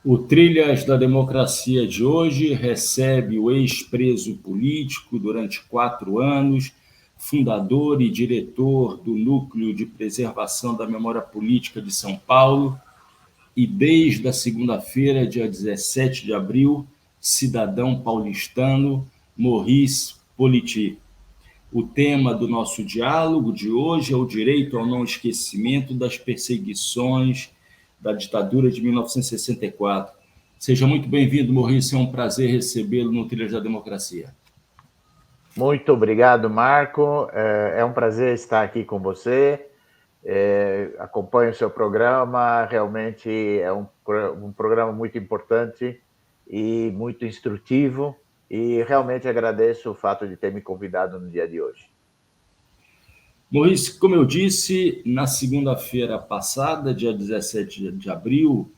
O Trilhas da Democracia de hoje recebe o ex-preso político durante 4 anos, fundador e diretor do Núcleo de Preservação da Memória Política de São Paulo e, desde a segunda-feira, dia 17 de abril, cidadão paulistano, Maurice Politi. O tema do nosso diálogo de hoje é o direito ao não esquecimento das perseguições da ditadura de 1964. Seja muito bem-vindo, Maurice, é um prazer recebê-lo no Trilhas da Democracia. Muito obrigado, Marco. É um prazer estar aqui com você. Acompanho o seu programa. Realmente é um programa muito importante e muito instrutivo. E realmente agradeço o fato de ter me convidado no dia de hoje. Maurice, como eu disse, na segunda-feira passada, dia 17 de abril,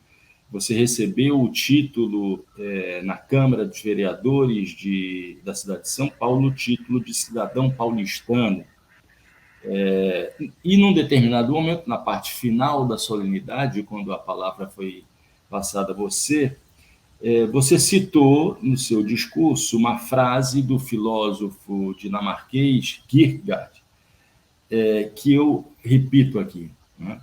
você recebeu o título na Câmara dos Vereadores da cidade de São Paulo, o título de cidadão paulistano. E num determinado momento, na parte final da solenidade, quando a palavra foi passada a você, você citou no seu discurso uma frase do filósofo dinamarquês Kierkegaard, que eu repito aqui, né?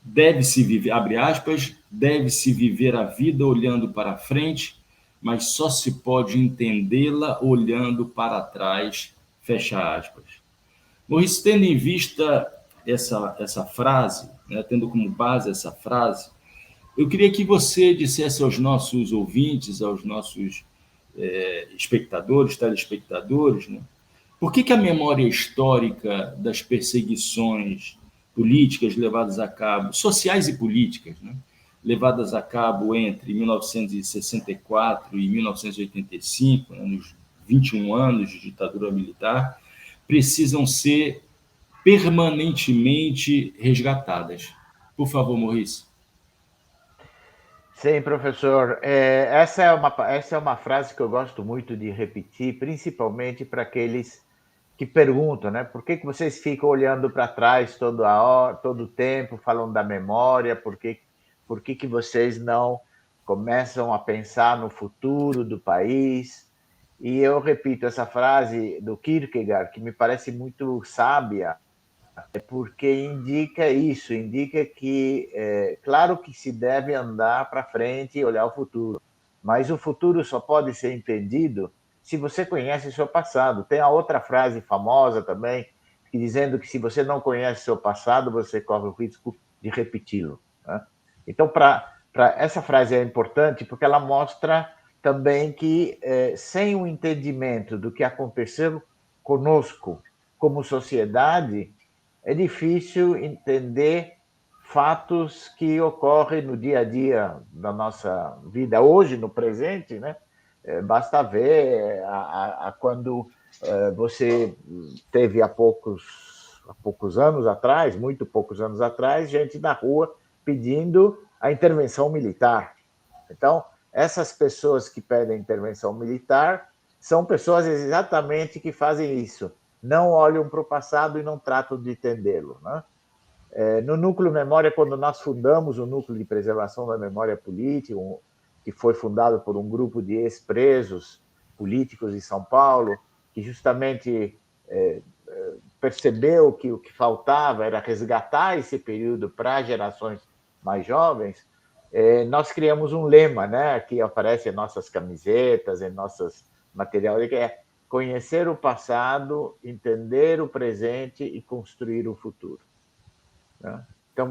Deve-se viver, abre aspas, deve-se viver a vida olhando para frente, mas só se pode entendê-la olhando para trás, fecha aspas. Maurício, tendo em vista essa frase, né, tendo como base essa frase, eu queria que você dissesse aos nossos ouvintes, aos nossos espectadores, telespectadores, né, por que a memória histórica das perseguições políticas levadas a cabo, sociais e políticas, né, levadas a cabo entre 1964 e 1985, né, nos 21 anos de ditadura militar, precisam ser permanentemente resgatadas? Por favor, Maurice. Sim, professor. Essa é uma frase que eu gosto muito de repetir, principalmente para aqueles que perguntam, né? Por que vocês ficam olhando para trás toda hora, todo o tempo, falando da memória? Por que vocês não começam a pensar no futuro do país? E eu repito essa frase do Kierkegaard, que me parece muito sábia, porque indica isso, indica que, claro que se deve andar para frente e olhar o futuro, mas o futuro só pode ser entendido se você conhece o seu passado. Tem a outra frase famosa também, que dizendo que se você não conhece o seu passado, você corre o risco de repeti-lo, né? Então, essa frase é importante porque ela mostra também que, sem o entendimento do que aconteceu conosco como sociedade, é difícil entender fatos que ocorrem no dia a dia da nossa vida, hoje, no presente, né? Basta ver quando você teve há poucos anos atrás, muito poucos anos atrás, gente na rua pedindo a intervenção militar. Então, essas pessoas que pedem intervenção militar são pessoas exatamente que fazem isso. Não olham para o passado e não tratam de entendê-lo, né? No Núcleo Memória, quando nós fundamos o Núcleo de Preservação da Memória Política, que foi fundado por um grupo de ex-presos políticos de São Paulo, que justamente percebeu que o que faltava era resgatar esse período para gerações mais jovens, nós criamos um lema, né, que aparece em nossas camisetas, em nossos materiais, que é conhecer o passado, entender o presente e construir o futuro, né? Então,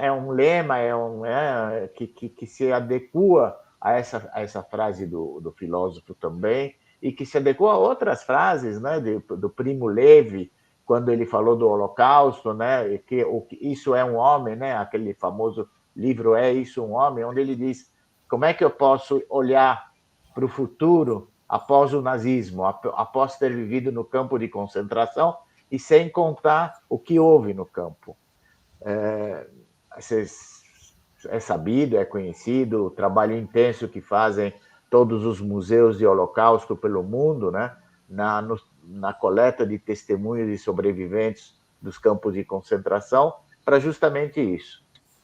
é um lema que se adequa a essa frase do filósofo também, e que se adequa a outras frases, né, do Primo Levi, quando ele falou do Holocausto, né, que isso é um homem, né, aquele famoso livro É Isso um Homem, onde ele diz como é que eu posso olhar para o futuro após o nazismo, após ter vivido no campo de concentração, e sem contar o que houve no campo. É sabido, é conhecido o trabalho intenso que fazem todos os museus de Holocausto pelo mundo, né? na coleta de testemunhos de sobreviventes dos campos de concentração, para justamente isso.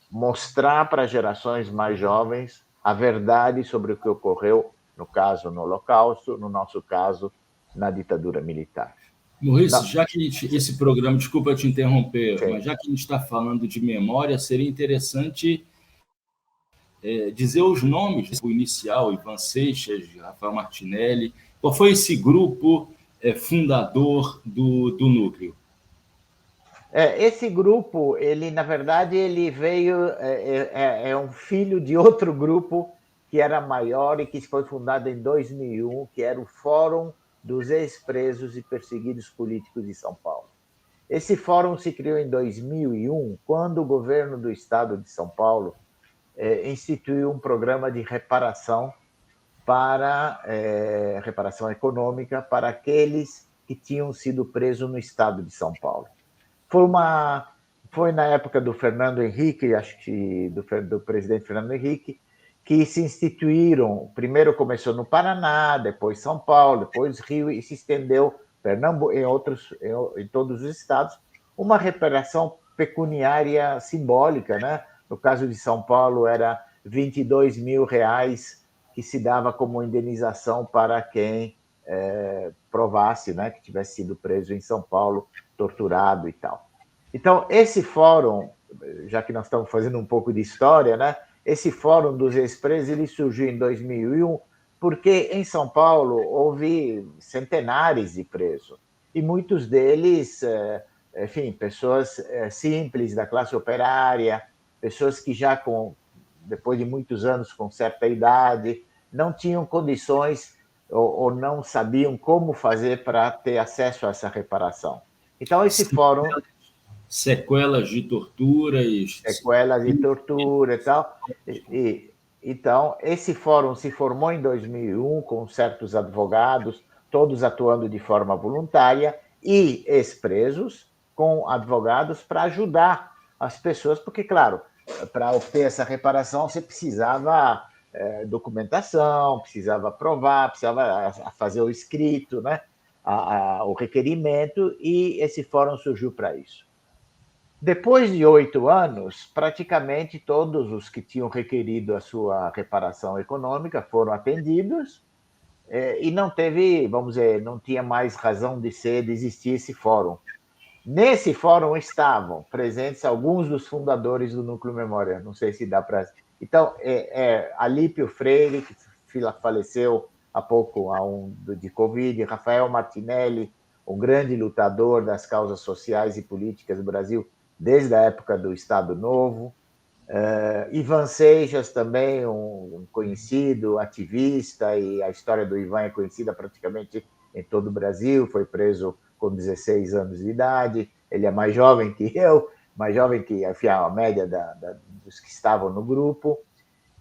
mostrar para gerações mais jovens a verdade sobre o que ocorreu, no caso, no Holocausto, no nosso caso, na ditadura militar. Maurício, Não, já que esse programa, desculpa te interromper, sim. mas já que a gente está falando de memória, seria interessante dizer os nomes, o inicial, Ivan Seixas, Rafael Martinelli. Qual foi esse grupo fundador do núcleo? Esse grupo, ele na verdade, ele veio é um filho de outro grupo que era maior e que foi fundado em 2001, que era o Fórum dos Ex-Presos e Perseguidos Políticos de São Paulo. Esse fórum se criou em 2001, quando o governo do estado de São Paulo instituiu um programa de reparação reparação econômica para aqueles que tinham sido presos no estado de São Paulo. Foi na época do Fernando Henrique, acho que do presidente Fernando Henrique, que se instituíram. Primeiro começou no Paraná, depois São Paulo, depois Rio e se estendeu Pernambuco, em todos os estados, uma reparação pecuniária simbólica, né? No caso de São Paulo era R$ 22.000 que se dava como indenização para quem provasse, né, que tivesse sido preso em São Paulo, torturado e tal. Então, esse fórum, já que nós estamos fazendo um pouco de história, né, esse fórum dos ex-presos ele surgiu em 2001 porque em São Paulo houve centenares de presos e muitos deles, enfim, pessoas simples da classe operária, pessoas que já depois de muitos anos com certa idade não tinham condições ou não sabiam como fazer para ter acesso a essa reparação. Então, esse fórum, Sequelas de tortura e sequelas de tortura e tal, então, esse fórum se formou em 2001 com certos advogados, todos atuando de forma voluntária, e ex-presos com advogados para ajudar as pessoas, porque, claro, para obter essa reparação você precisava documentação, precisava provar, precisava fazer o escrito, né? O requerimento, e esse fórum surgiu para isso. Depois de 8 anos, praticamente todos os que tinham requerido a sua reparação econômica foram atendidos e não teve, vamos dizer, não tinha mais razão de existir esse fórum. Nesse fórum estavam presentes alguns dos fundadores do Núcleo Memória, não sei se dá para... Então, Alípio Freire, que faleceu há pouco de Covid, Rafael Martinelli, um grande lutador das causas sociais e políticas do Brasil, desde a época do Estado Novo, Ivan Seixas também, um conhecido ativista, e a história do Ivan é conhecida praticamente em todo o Brasil, foi preso com 16 anos de idade, ele é mais jovem que eu, mais jovem que enfim, a média dos que estavam no grupo.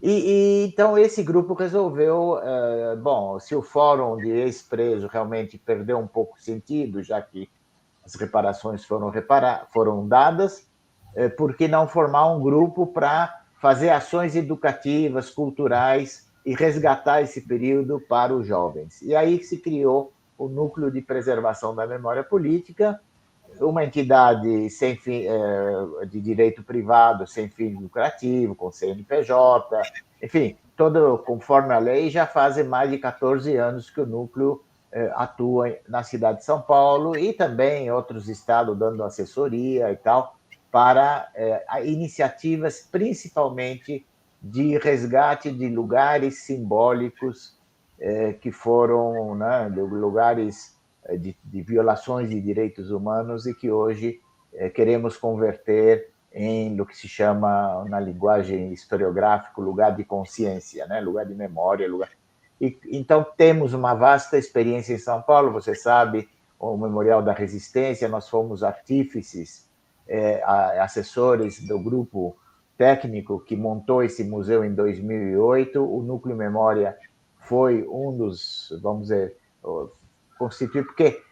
Então, esse grupo resolveu, bom, se o fórum de ex-preso realmente perdeu um pouco o sentido, já que as reparações foram dadas, por que não formar um grupo para fazer ações educativas, culturais e resgatar esse período para os jovens? E aí se criou o Núcleo de Preservação da Memória Política, uma entidade sem fim, de direito privado, sem fim lucrativo, com CNPJ, enfim, todo conforme a lei, já fazem mais de 14 anos que o núcleo atua na cidade de São Paulo e também em outros estados, dando assessoria e tal, para iniciativas principalmente de resgate de lugares simbólicos que foram, né, lugares de violações de direitos humanos e que hoje queremos converter em o que se chama, na linguagem historiográfica, lugar de consciência, né? Lugar de memória. Então, temos uma vasta experiência em São Paulo, você sabe, o Memorial da Resistência, nós fomos artífices, assessores do grupo técnico que montou esse museu em 2008, o Núcleo Memória foi um dos, vamos dizer, constituir, porque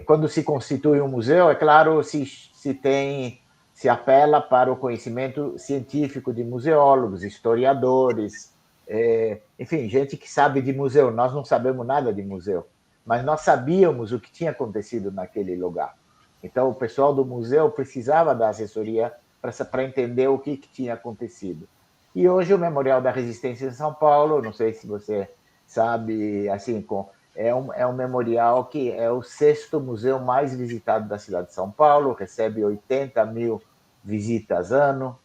quando se constitui um museu, é claro, se apela para o conhecimento científico de museólogos, historiadores, enfim, gente que sabe de museu. Nós não sabemos nada de museu, mas nós sabíamos o que tinha acontecido naquele lugar. Então, o pessoal do museu precisava da assessoria para entender o que tinha acontecido. E hoje o Memorial da Resistência em São Paulo, não sei se você sabe, assim, é um memorial que é o 6º museu mais visitado da cidade de São Paulo, recebe 80 mil visitas ano,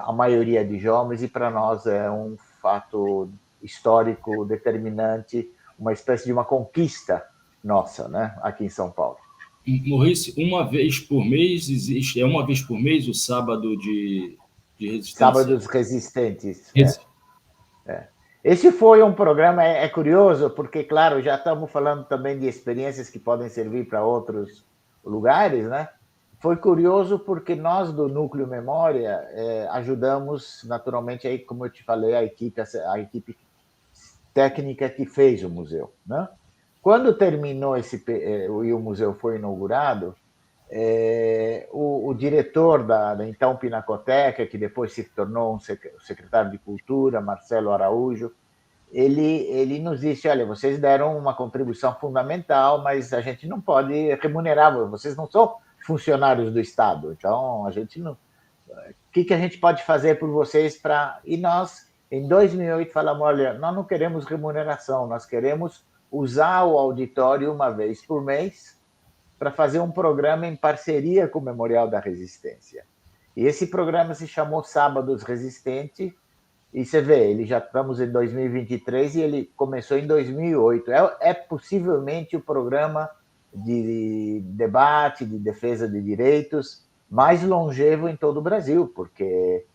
a maioria de jovens, e para nós é um fato histórico determinante, uma espécie de uma conquista nossa, né, aqui em São Paulo. Maurício, uma vez por mês existe, é uma vez por mês o sábado de resistência? Sábados Resistentes. Esse foi um programa, curioso, porque, claro, já estamos falando também de experiências que podem servir para outros lugares, né? Foi curioso porque nós, do Núcleo Memória, ajudamos, naturalmente, aí, como eu te falei, a equipe técnica que fez o museu, né? Quando terminou e o museu foi inaugurado, o diretor da então Pinacoteca, que depois se tornou um secretário de Cultura, Marcelo Araújo, ele nos disse: olha, vocês deram uma contribuição fundamental, mas a gente não pode remunerar, vocês não são funcionários do Estado, então a gente não. O que a gente pode fazer por vocês para. E nós, em 2008, falamos: olha, nós não queremos remuneração, nós queremos usar o auditório uma vez por mês para fazer um programa em parceria com o Memorial da Resistência. E esse programa se chamou Sábados Resistente, e você vê, ele já estamos em 2023 e ele começou em 2008. É possivelmente o programa de debate, de defesa de direitos mais longevo em todo o Brasil, porque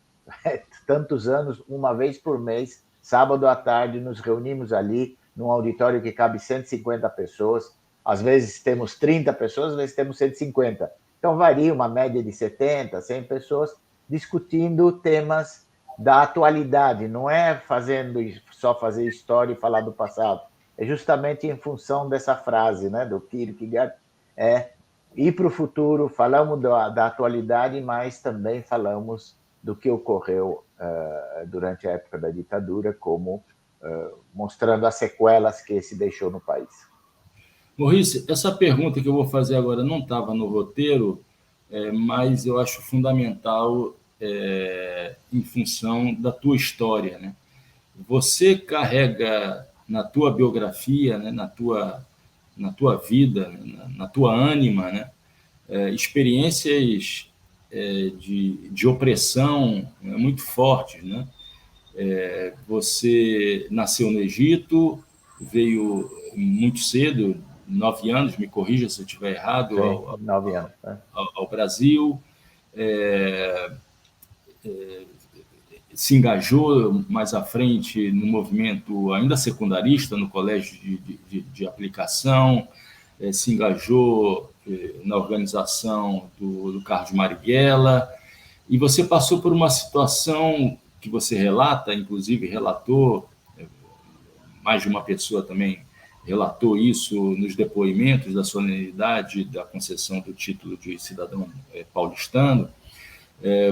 tantos anos, uma vez por mês, sábado à tarde, nos reunimos ali num auditório que cabe 150 pessoas. Às vezes temos 30 pessoas, às vezes temos 150. Então varia uma média de 70, 100 pessoas discutindo temas da atualidade. Não é só fazer história e falar do passado. É justamente em função dessa frase, né, do Kierkegaard, ir para o futuro, falamos da atualidade, mas também falamos do que ocorreu durante a época da ditadura, como mostrando as sequelas que se deixou no país. Maurício, essa pergunta que eu vou fazer agora não estava no roteiro, mas eu acho fundamental em função da tua história, né? Você carrega na tua biografia, né, na tua vida, na tua ânima, né, experiências de opressão muito fortes, né? Você nasceu no Egito, veio muito cedo, 9 anos, me corrija se eu estiver errado, Sim, 9 anos, ao Brasil, se engajou mais à frente no movimento ainda secundarista, no colégio de aplicação, se engajou na organização do Carlos Marighella, e você passou por uma situação que você relata, inclusive relatou, mais de uma pessoa também relatou isso nos depoimentos da solenidade da concessão do título de cidadão paulistano.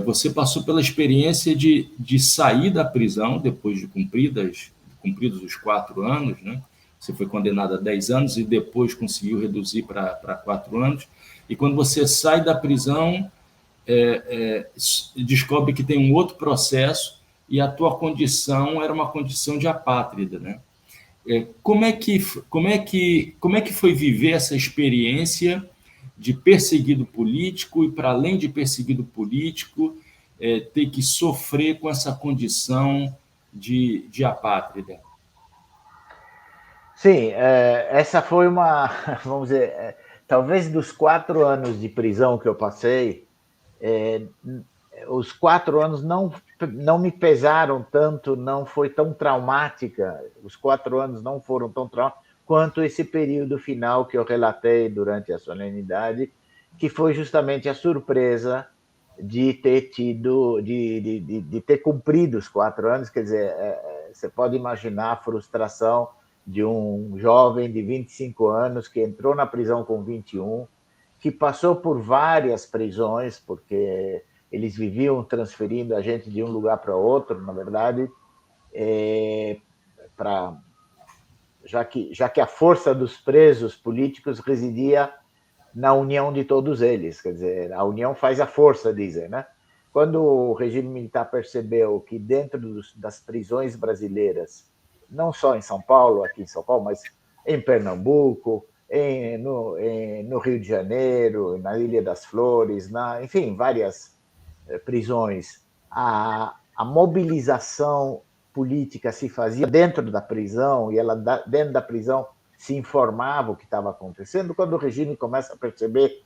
Você passou pela experiência de sair da prisão depois de cumpridos os 4 anos, né? Você foi condenado a 10 anos e depois conseguiu reduzir para 4 anos. E quando você sai da prisão, descobre que tem um outro processo e a tua condição era uma condição de apátrida, né? Como é que foi viver essa experiência de perseguido político e, para além de perseguido político, ter que sofrer com essa condição de apátrida? Sim, essa foi uma, vamos dizer, talvez dos 4 anos de prisão que eu passei, os 4 anos não me pesaram tanto, não foi tão traumática, os 4 anos não foram tão traumáticos quanto esse período final que eu relatei durante a solenidade, que foi justamente a surpresa de ter de ter cumprido os 4 anos. Quer dizer, você pode imaginar a frustração de um jovem de 25 anos que entrou na prisão com 21, que passou por várias prisões, porque eles viviam transferindo a gente de um lugar para outro, na verdade, já que a força dos presos políticos residia na união de todos eles. Quer dizer, a união faz a força, dizem, né? quando o regime militar percebeu que dentro das prisões brasileiras, não só em São Paulo, aqui em São Paulo, mas em Pernambuco, no Rio de Janeiro, na Ilha das Flores, enfim, várias prisões, a mobilização política se fazia dentro da prisão, e ela dentro da prisão se informava o que estava acontecendo. Quando o regime começa a perceber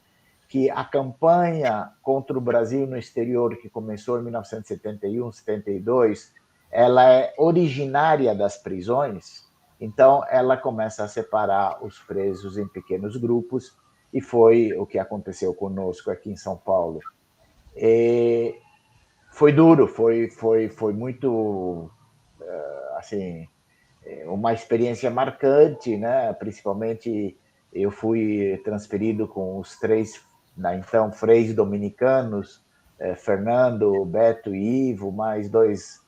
que a campanha contra o Brasil no exterior, que começou em 1971, 72, ela é originária das prisões, então ela começa a separar os presos em pequenos grupos, e foi o que aconteceu conosco aqui em São Paulo. Foi duro, foi muito, assim, uma experiência marcante, né? Principalmente eu fui transferido com os 3, então, freis dominicanos, Fernando, Beto e Ivo, mais dois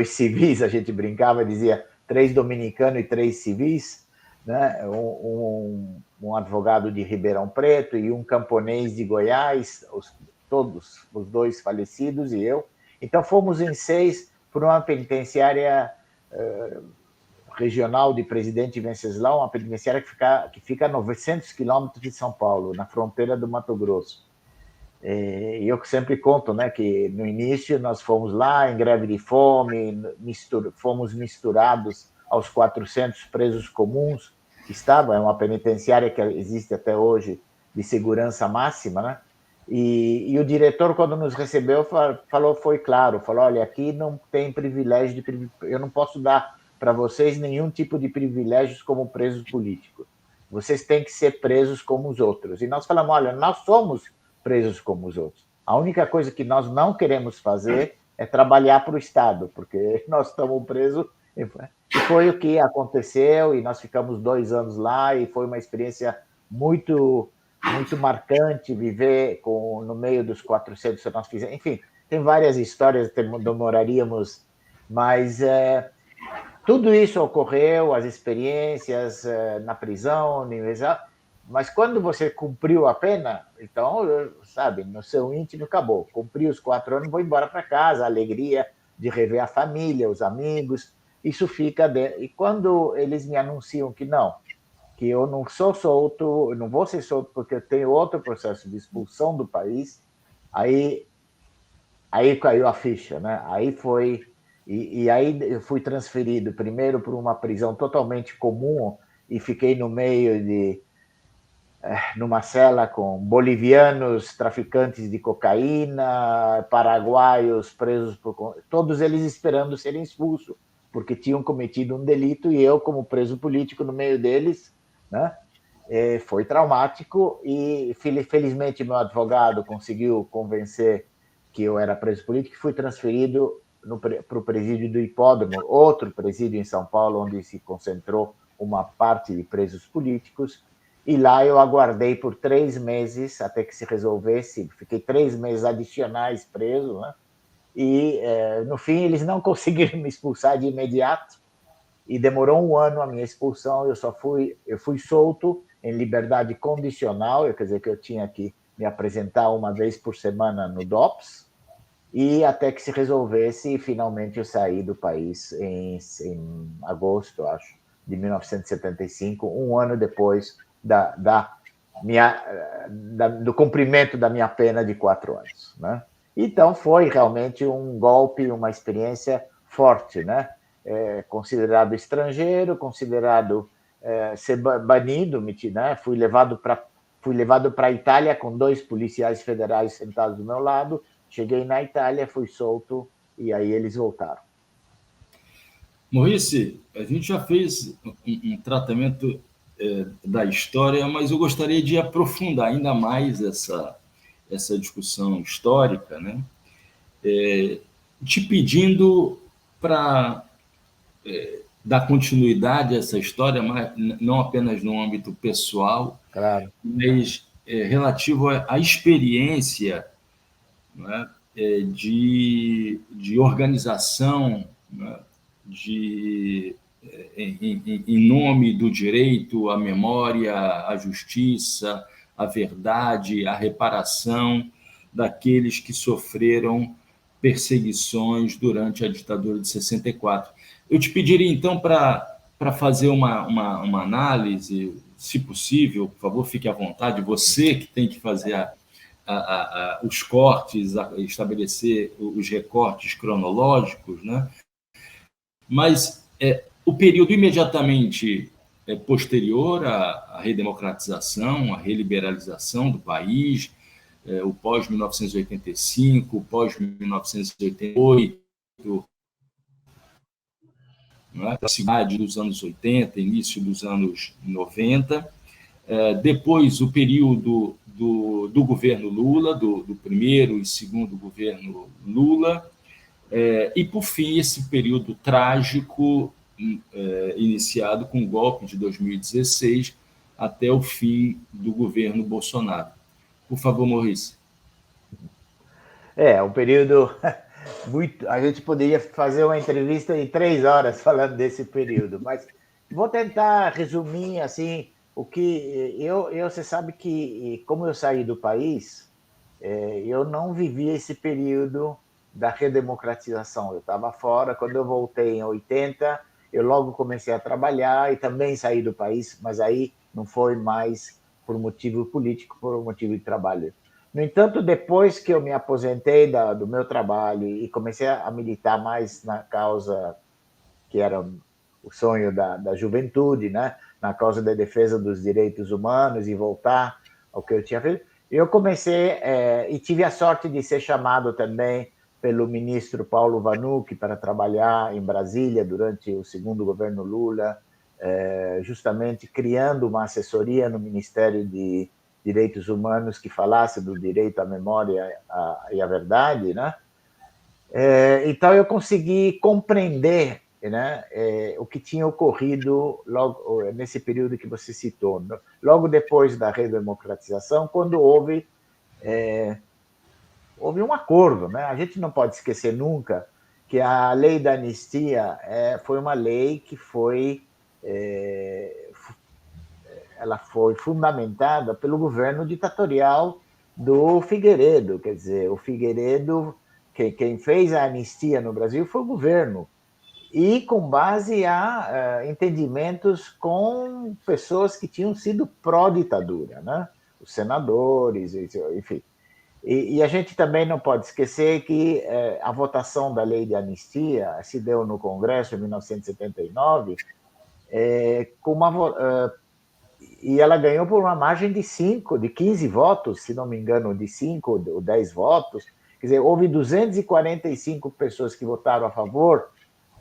civis, a gente brincava, dizia 3 dominicanos e 3 civis, né? Um advogado de Ribeirão Preto e um camponês de Goiás, todos os 2 falecidos e eu. Então fomos em 6 para uma penitenciária regional de Presidente Venceslau, uma penitenciária que fica a 900 quilômetros de São Paulo, na fronteira do Mato Grosso. E eu sempre conto, né, que no início nós fomos lá em greve de fome, fomos misturados aos 400 presos comuns que estavam, é uma penitenciária que existe até hoje de segurança máxima, né? E o diretor, quando nos recebeu, foi claro, falou, olha, aqui não tem privilégio, eu não posso dar para vocês nenhum tipo de privilégios como presos políticos. Vocês têm que ser presos como os outros. E nós falamos, olha, nós somos presos como os outros. A única coisa que nós não queremos fazer é trabalhar para o Estado, porque nós estamos presos. E foi o que aconteceu, e nós ficamos 2 anos lá, e foi uma experiência muito marcante viver no meio dos 400 que nós fizemos. Enfim, tem várias histórias, demoraríamos, mas tudo isso ocorreu, as experiências na prisão, mas quando você cumpriu a pena, então, sabe, no seu íntimo acabou. Cumpri os 4 anos, vou embora para casa, a alegria de rever a família, os amigos, isso fica dentro. E quando eles me anunciam que não, que eu não sou solto, eu não vou ser solto porque eu tenho outro processo de expulsão do país, aí caiu a ficha, né? Aí foi... E aí eu fui transferido primeiro para uma prisão totalmente comum e fiquei no meio numa cela com bolivianos, traficantes de cocaína, paraguaios presos todos eles esperando serem expulsos, porque tinham cometido um delito, e eu, como preso político no meio deles, né? Foi traumático, e felizmente meu advogado conseguiu convencer que eu era preso político e fui transferido para o presídio do Hipódromo, outro presídio em São Paulo, onde se concentrou uma parte de presos políticos, e lá eu aguardei por 3 meses até que se resolvesse, fiquei 3 meses adicionais preso, né? E no fim eles não conseguiram me expulsar de imediato, e demorou 1 ano a minha expulsão. Eu fui solto em liberdade condicional, quer dizer que eu tinha que me apresentar uma vez por semana no DOPS, e até que se resolvesse, finalmente eu saí do país em agosto, acho, de 1975, 1 ano depois do cumprimento da minha pena de 4 anos, né? Então foi realmente um golpe, uma experiência forte, né? Considerado estrangeiro, considerado ser banido, né? Fui levado para a Itália com 2 policiais federais sentados do meu lado. Cheguei na Itália, fui solto, e aí eles voltaram. Maurice, a gente já fez um tratamento da história, mas eu gostaria de aprofundar ainda mais essa discussão histórica, né? Te pedindo para dar continuidade a essa história, mas não apenas no âmbito pessoal, claro, mas relativo à experiência, né, de organização, né, em nome do direito, à memória, à justiça, à verdade, à reparação, daqueles que sofreram perseguições durante a ditadura de 64. Eu te pediria, então, para fazer uma análise, se possível, por favor, fique à vontade, você que tem que fazer os cortes, estabelecer os recortes cronológicos, né? Mas o período imediatamente posterior à redemocratização, à reliberalização do país, o pós-1985, o pós-1988, né, a cidade dos anos 80, início dos anos 90, depois o período do governo Lula, do primeiro e segundo governo Lula, e, por fim, esse período trágico iniciado com o golpe de 2016 até o fim do governo Bolsonaro. Por favor, Maurício. Um período muito... A gente poderia fazer uma entrevista de 3 horas falando desse período, mas vou tentar resumir assim o que você sabe que, como eu saí do país, eu não vivi esse período da redemocratização. Eu estava fora. Quando eu voltei em 80, eu logo comecei a trabalhar e também saí do país, mas aí não foi mais por motivo político, por motivo de trabalho. No entanto, depois que eu me aposentei do meu trabalho e comecei a militar mais na causa que era o sonho da juventude, né? Na causa da defesa dos direitos humanos e voltar ao que eu tinha feito, eu comecei e tive a sorte de ser chamado também pelo ministro Paulo Vanucchi para trabalhar em Brasília durante o segundo governo Lula, justamente criando uma assessoria no Ministério de Direitos Humanos que falasse do direito à memória e à verdade, né? Então eu consegui compreender, né, o que tinha ocorrido logo nesse período que você citou, logo depois da redemocratização, quando houve um acordo, né? A gente não pode esquecer nunca que a lei da anistia foi uma lei que ela foi fundamentada pelo governo ditatorial do Figueiredo. Quer dizer, o Figueiredo, quem fez a anistia no Brasil foi o governo, e com base a entendimentos com pessoas que tinham sido pró-ditadura, né? Os senadores, enfim. E a gente também não pode esquecer que a votação da lei de anistia se deu no Congresso em 1979, e ela ganhou por uma margem de 15 votos, se não me engano, de 5 ou 10 votos. Quer dizer, houve 245 pessoas que votaram a favor,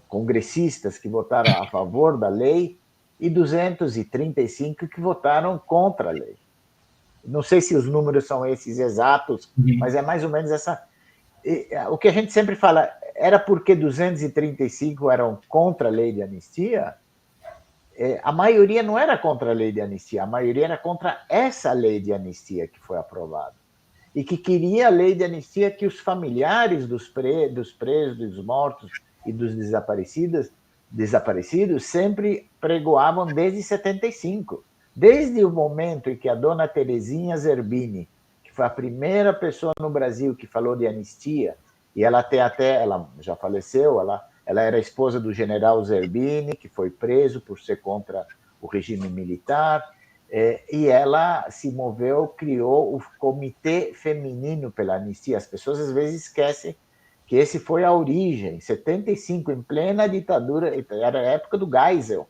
congressistas que votaram a favor da lei, e 235 que votaram contra a lei. Não sei se os números são esses exatos, mas é mais ou menos essa... O que a gente sempre fala, era porque 235 eram contra a lei de anistia? A maioria não era contra a lei de anistia, a maioria era contra essa lei de anistia que foi aprovada. E que queria a lei de anistia que os familiares dos presos, dos mortos e dos desaparecidos sempre pregoavam desde 75. Desde o momento em que a dona Terezinha Zerbini, que foi a primeira pessoa no Brasil que falou de anistia, e ela ela já faleceu, ela era esposa do general Zerbini, que foi preso por ser contra o regime militar, e ela se moveu, criou o Comitê Feminino pela Anistia. As pessoas às vezes esquecem que esse foi a origem. Em 75, em plena ditadura, era a época do Geisel.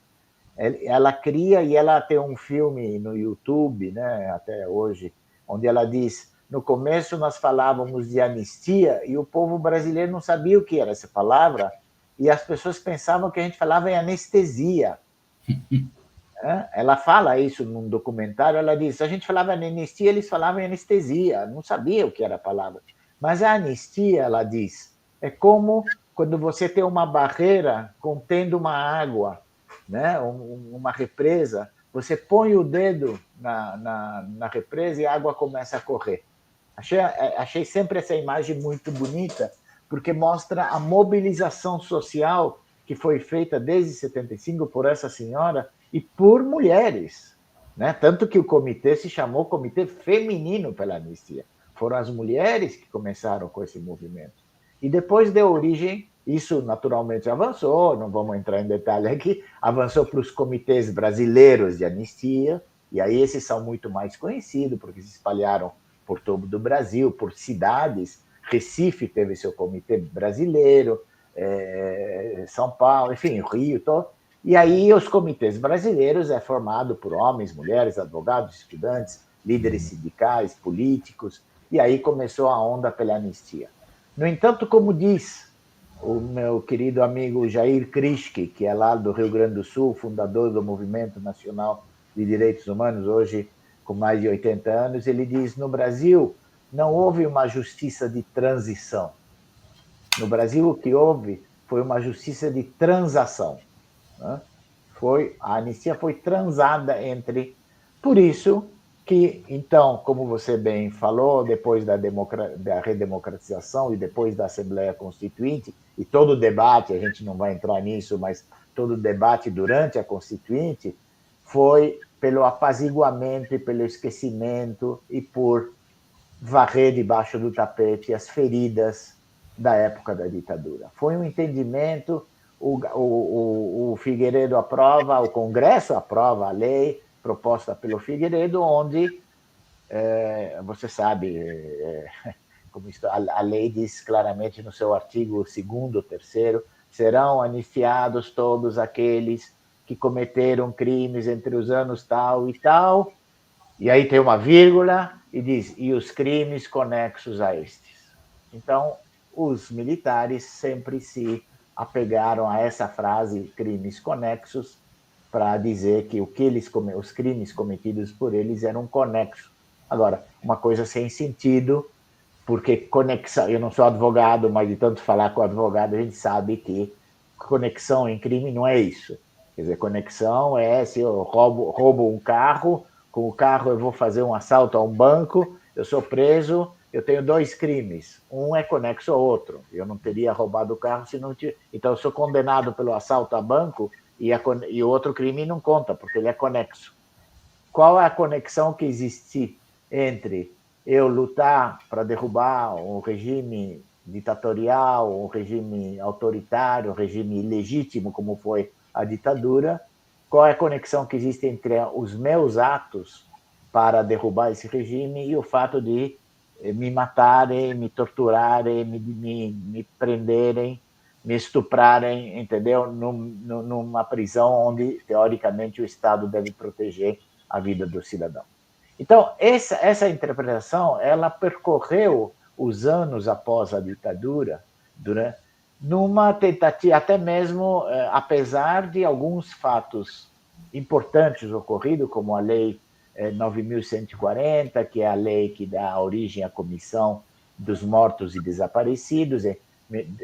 Ela cria, e ela tem um filme no YouTube, né, até hoje, onde ela diz: no começo nós falávamos de anistia e o povo brasileiro não sabia o que era essa palavra, e as pessoas pensavam que a gente falava em anestesia. Ela fala isso num documentário. Ela diz: a gente falava em anistia, eles falavam em anestesia, não sabia o que era a palavra. Mas a anistia, ela diz, é como quando você tem uma barreira contendo uma água, né? Uma represa, você põe o dedo na represa e a água começa a correr. Achei sempre essa imagem muito bonita, porque mostra a mobilização social que foi feita desde 75 por essa senhora e por mulheres, né? Tanto que o comitê se chamou Comitê Feminino pela Anistia, Foram as mulheres que começaram com esse movimento. E depois deu origem, isso naturalmente avançou, não vamos entrar em detalhe aqui, avançou para os comitês brasileiros de anistia, e aí esses são muito mais conhecidos, porque se espalharam por todo o Brasil, por cidades. Recife teve seu comitê brasileiro, São Paulo, enfim, Rio, todo. E aí os comitês brasileiros é formado por homens, mulheres, advogados, estudantes, líderes sindicais, políticos, e aí começou a onda pela anistia. No entanto, como diz o meu querido amigo Jair Krischke, que é lá do Rio Grande do Sul, fundador do Movimento Nacional de Direitos Humanos, hoje com mais de 80 anos, ele diz: no Brasil não houve uma justiça de transição. No Brasil, o que houve foi uma justiça de transação. Né? A anistia foi transada entre. Por isso que, então, como você bem falou, depois da redemocratização e depois da Assembleia Constituinte, e todo o debate, a gente não vai entrar nisso, mas todo o debate durante a Constituinte foi pelo apaziguamento e pelo esquecimento e por varrer debaixo do tapete as feridas da época da ditadura. Foi um entendimento, o Figueiredo aprova, o Congresso aprova a lei proposta pelo Figueiredo, onde, você sabe, como a lei diz claramente no seu artigo 2º, 3º, serão anistiados todos aqueles que cometeram crimes entre os anos tal e tal, e aí tem uma vírgula e diz: e os crimes conexos a estes. Então, os militares sempre se apegaram a essa frase, crimes conexos, para dizer que os crimes cometidos por eles eram conexos. Agora, uma coisa sem sentido, porque conexão, eu não sou advogado, mas de tanto falar com o advogado, a gente sabe que conexão em crime não é isso. Quer dizer, conexão é se eu roubo um carro, com o carro eu vou fazer um assalto a um banco, eu sou preso, eu tenho 2 crimes. Um é conexo ao outro. Eu não teria roubado o carro se não tivesse. Então, eu sou condenado pelo assalto a banco e o outro crime não conta, porque ele é conexo. Qual é a conexão que existe entre eu lutar para derrubar um regime ditatorial, um regime autoritário, um regime ilegítimo, como foi a ditadura? Qual é a conexão que existe entre os meus atos para derrubar esse regime e o fato de me matarem, me torturarem, me prenderem, me estuprarem, entendeu? Numa prisão onde, teoricamente, o Estado deve proteger a vida do cidadão. Então, essa interpretação, ela percorreu os anos após a ditadura, numa tentativa, até mesmo, apesar de alguns fatos importantes ocorridos, como a Lei 9.140, que é a lei que dá origem à Comissão dos Mortos e Desaparecidos,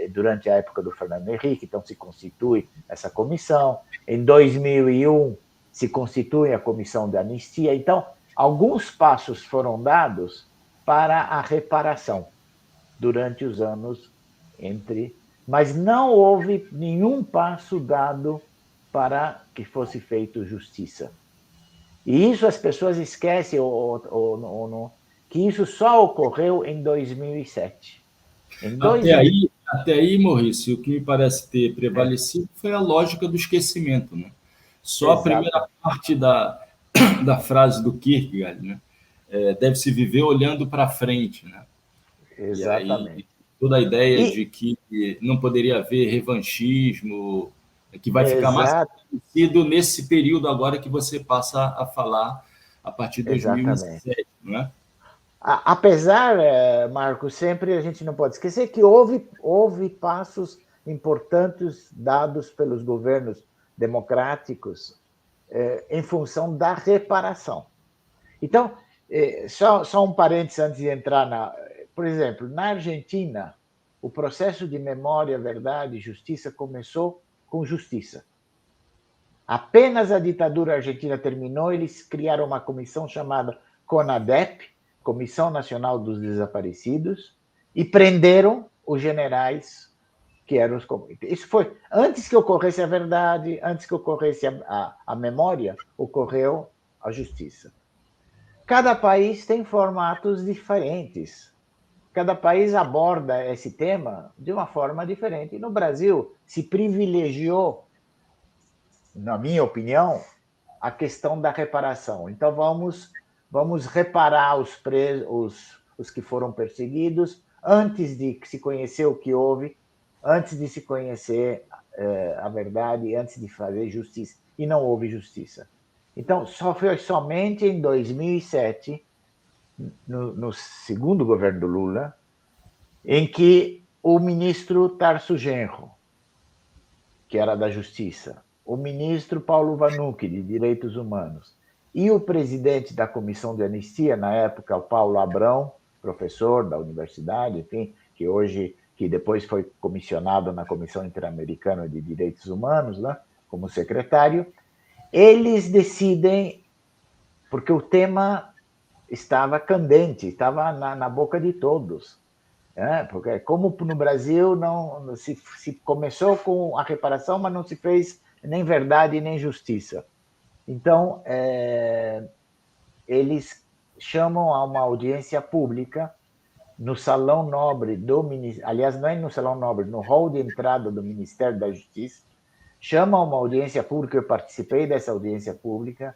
durante a época do Fernando Henrique, então se constitui essa comissão. Em 2001, se constitui a Comissão da Anistia. Então, alguns passos foram dados para a reparação durante os anos mas não houve nenhum passo dado para que fosse feito justiça. E isso as pessoas esquecem, que isso só ocorreu em 2007. Até aí, Maurício, o que me parece ter prevalecido foi a lógica do esquecimento, né? Só a primeira parte da frase do Kierkegaard, né? Deve-se viver olhando para frente, né? Exatamente. E aí, toda a ideia de que não poderia haver revanchismo, que vai ficar mais conhecido nesse período agora que você passa a falar a partir de 2007, não é? Apesar, Marco, sempre a gente não pode esquecer que houve passos importantes dados pelos governos democráticos em função da reparação. Então, só um parênteses antes de entrar Por exemplo, na Argentina, o processo de memória, verdade e justiça começou com justiça. Apenas a ditadura argentina terminou, eles criaram uma comissão chamada CONADEP, Comissão Nacional dos Desaparecidos, e prenderam os generais que eram os comunistas. Isso foi antes que ocorresse a verdade, antes que ocorresse a memória, ocorreu a justiça. Cada país tem formatos diferentes. Cada país aborda esse tema de uma forma diferente. E no Brasil, se privilegiou, na minha opinião, a questão da reparação. Então, vamos reparar os que foram perseguidos antes de se conhecer o que houve, antes de se conhecer a verdade, antes de fazer justiça. E não houve justiça. Então, só foi somente em 2007, no segundo governo do Lula, em que o ministro Tarso Genro, que era da Justiça, o ministro Paulo Vanucchi, de Direitos Humanos, e o presidente da Comissão de Anistia, na época, o Paulo Abrão, professor da universidade, enfim, que depois foi comissionado na Comissão Interamericana de Direitos Humanos, né, como secretário, eles decidem, porque o tema estava candente, estava na boca de todos. Porque como no Brasil não se começou com a reparação, mas não se fez nem verdade nem justiça. Então, eles chamam a uma audiência pública no Salão Nobre do Ministério, aliás, não é no Salão Nobre, no hall de entrada do Ministério da Justiça, chamam uma audiência pública, eu participei dessa audiência pública,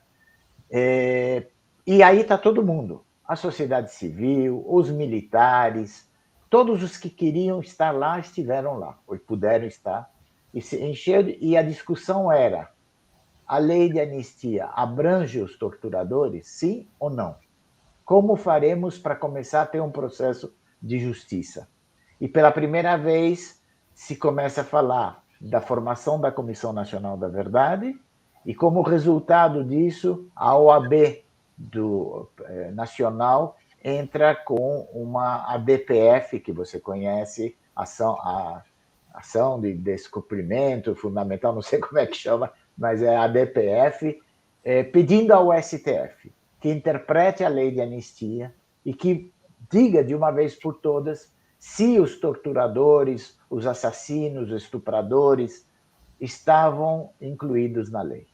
e aí está todo mundo, a sociedade civil, os militares, todos os que queriam estar lá estiveram lá, ou puderam estar, e se encheu, e a discussão era: a lei de anistia abrange os torturadores, sim ou não? Como faremos para começar a ter um processo de justiça? E pela primeira vez se começa a falar da formação da Comissão Nacional da Verdade, e como resultado disso, a OAB nacional entra com uma ADPF, que você conhece, ação de descumprimento fundamental, não sei como é que chama, mas é a ADPF, pedindo ao STF que interprete a lei de anistia e que diga de uma vez por todas se os torturadores, os assassinos, os estupradores estavam incluídos na lei.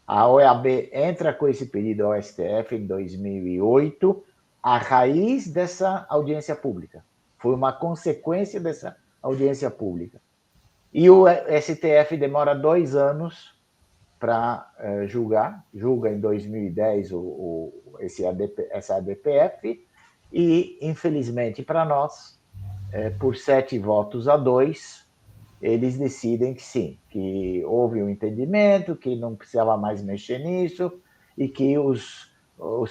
A OAB entra com esse pedido ao STF em 2008, a raiz dessa audiência pública. Foi uma consequência dessa audiência pública. E o STF demora 2 anos para julga em 2010 essa ADPF, e, infelizmente para nós, por 7 votos a 2, eles decidem que sim, que houve um entendimento, que não precisava mais mexer nisso e que os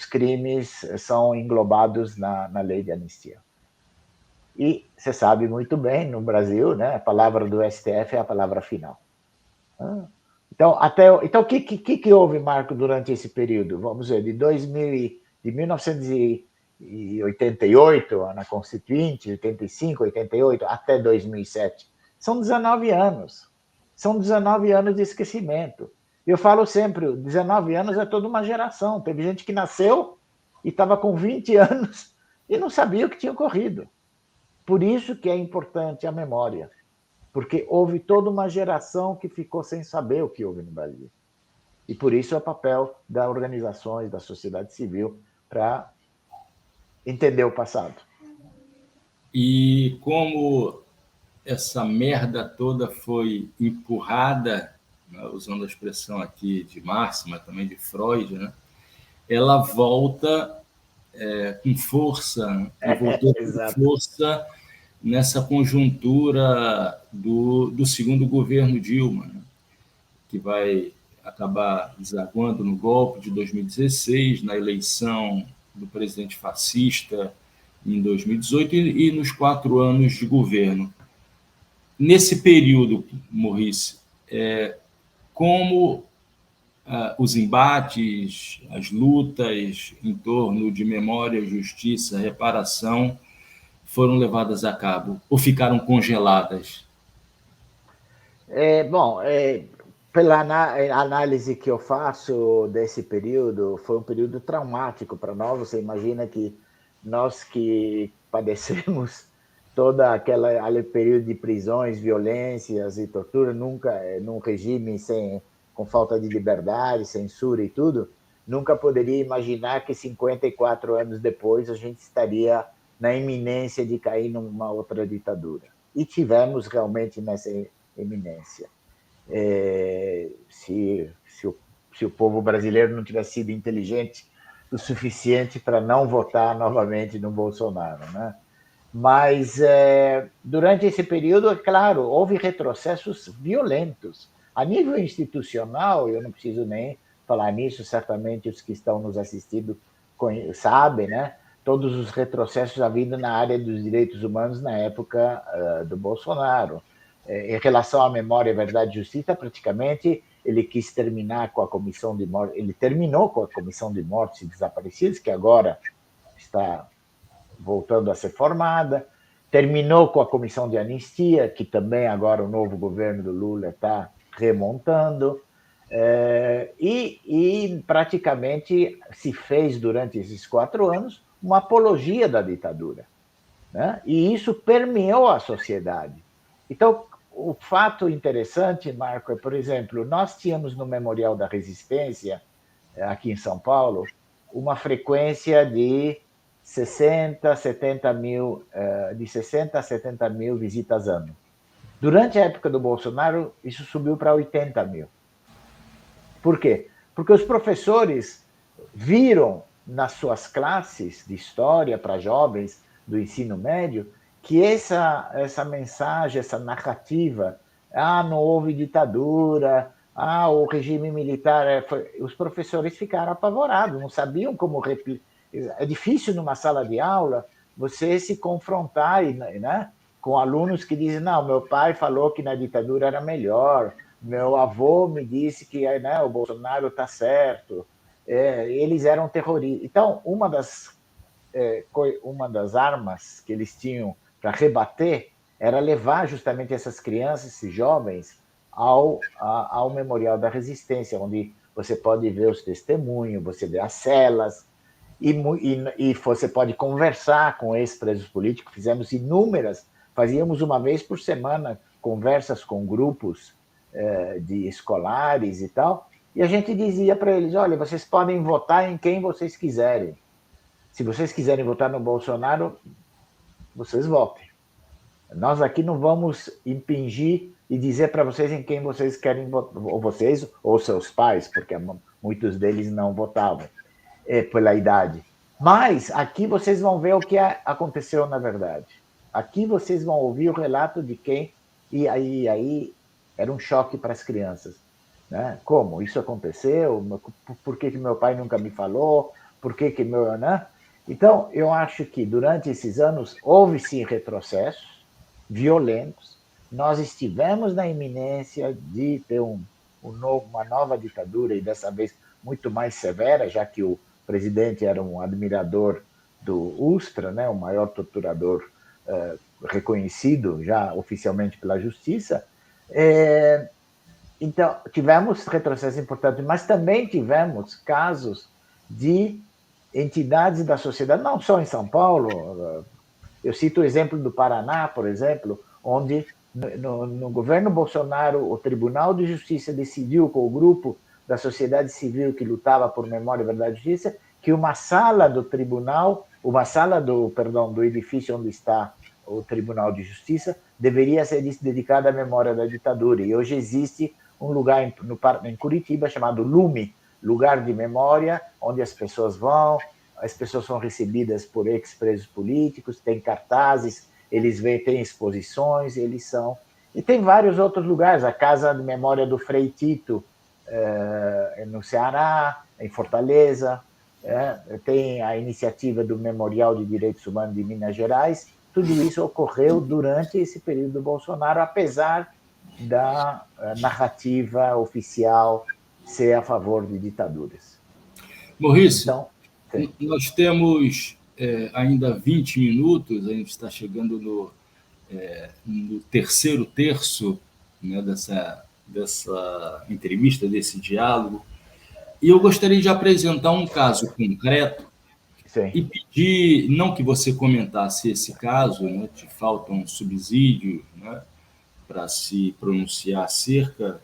crimes são englobados na lei de anistia. E você sabe muito bem, no Brasil, né, a palavra do STF é a palavra final. Então, o que houve, Marco, durante esse período? Vamos ver, de 1988, na Constituinte, 85, 88, até 2007. São 19 anos. São 19 anos de esquecimento. Eu falo sempre, 19 anos é toda uma geração. Teve gente que nasceu e estava com 20 anos e não sabia o que tinha ocorrido. Por isso que é importante a memória, porque houve toda uma geração que ficou sem saber o que houve no Brasil. E por isso é o papel das organizações, da sociedade civil, para entender o passado. E como essa merda toda foi empurrada, né, usando a expressão aqui de Marx, mas também de Freud, né, ela volta com força, né, e voltou com força nessa conjuntura do segundo governo Dilma, né, que vai acabar desaguando no golpe de 2016, na eleição do presidente fascista em 2018 e nos 4 anos de governo. Nesse período, Maurice, como os embates, as lutas em torno de memória, justiça, reparação foram levadas a cabo ou ficaram congeladas? Pela análise que eu faço desse período, foi um período traumático para nós. Você imagina que nós que padecemos todo aquele período de prisões, violências e tortura, nunca num regime com falta de liberdade, censura e tudo, nunca poderia imaginar que 54 anos depois a gente estaria na iminência de cair numa outra ditadura. E tivemos realmente nessa iminência. Se o povo brasileiro não tivesse sido inteligente o suficiente para não votar novamente no Bolsonaro, né? Mas durante esse período, é claro, houve retrocessos violentos. A nível institucional, eu não preciso nem falar nisso, certamente os que estão nos assistindo sabem, né? Todos os retrocessos havidos na área dos direitos humanos na época do Bolsonaro. Em relação à memória, verdade e justiça, praticamente ele quis terminar com a comissão de morte, ele terminou com a comissão de mortes e desaparecidos, que agora está voltando a ser formada, terminou com a comissão de anistia, que também agora o novo governo do Lula está remontando, e praticamente se fez durante esses 4 anos uma apologia da ditadura, né? E isso permeou a sociedade. Então, o fato interessante, Marco, é, por exemplo, nós tínhamos no Memorial da Resistência, aqui em São Paulo, uma frequência de 60 a 70 mil visitas ano. Durante a época do Bolsonaro, isso subiu para 80 mil. Por quê? Porque os professores viram nas suas classes de história para jovens do ensino médio que essa mensagem, essa narrativa, não houve ditadura, o regime militar... Os professores ficaram apavorados, não sabiam como replicar. É difícil numa sala de aula você se confrontar, né, com alunos que dizem, não, meu pai falou que na ditadura era melhor, meu avô me disse que, né, o Bolsonaro está certo, eles eram terroristas. Então, uma das armas que eles tinham para rebater era levar justamente essas crianças, esses jovens, ao Memorial da Resistência, onde você pode ver os testemunhos, você vê as celas, e você pode conversar com ex-presos políticos. Fazíamos uma vez por semana conversas com grupos de escolares e tal, e a gente dizia para eles, olha, vocês podem votar em quem vocês quiserem. Se vocês quiserem votar no Bolsonaro, vocês votem. Nós aqui não vamos impingir e dizer para vocês em quem vocês querem votar, ou vocês ou seus pais, porque muitos deles não votavam pela idade. Mas aqui vocês vão ver o que aconteceu na verdade. Aqui vocês vão ouvir o relato de quem... E aí era um choque para as crianças, né? Como? Isso aconteceu? Por que meu pai nunca me falou? Por que meu... Né? Então, eu acho que durante esses anos houve sim retrocessos violentos. Nós estivemos na iminência de ter uma nova ditadura, e dessa vez muito mais severa, já que o presidente era um admirador do Ustra, né, o maior torturador reconhecido já oficialmente pela justiça. Então, tivemos retrocessos importantes, mas também tivemos casos de entidades da sociedade, não só em São Paulo. Eu cito o exemplo do Paraná, por exemplo, onde no governo Bolsonaro o Tribunal de Justiça decidiu, com o grupo da sociedade civil que lutava por memória, verdade e justiça, que uma sala do edifício onde está o Tribunal de Justiça deveria ser dedicada à memória da ditadura. E hoje existe um lugar em Curitiba chamado LUME, Lugar de Memória, onde as pessoas são recebidas por ex-presos políticos, tem cartazes, eles têm exposições, E tem vários outros lugares, a Casa de Memória do Frei Tito, no Ceará, em Fortaleza, tem a iniciativa do Memorial de Direitos Humanos de Minas Gerais. Tudo isso ocorreu durante esse período do Bolsonaro, apesar da narrativa oficial ser a favor de ditaduras. Maurício, então, nós temos ainda 20 minutos, a gente está chegando no terceiro terço, né, dessa entrevista, desse diálogo, e eu gostaria de apresentar um caso concreto. Sim. E pedir, não que você comentasse esse caso, né, te falta um subsídio, né, para se pronunciar acerca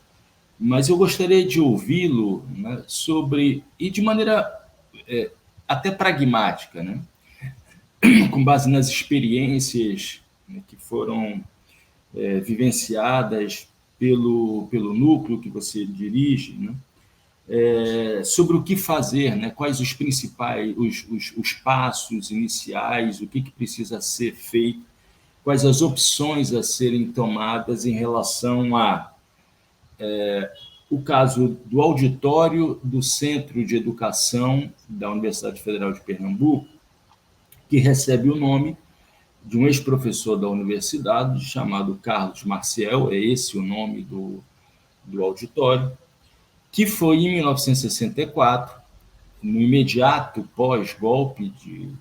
mas eu gostaria de ouvi-lo, né, sobre, e de maneira até pragmática, né, com base nas experiências, né, que foram vivenciadas pelo núcleo que você dirige, né, sobre o que fazer, né, quais os principais, os passos iniciais, o que precisa ser feito, quais as opções a serem tomadas em relação a o caso do auditório do Centro de Educação da Universidade Federal de Pernambuco, que recebe o nome de um ex-professor da universidade chamado Carlos Marcial, é esse o nome do auditório, que foi em 1964, no imediato pós-golpe de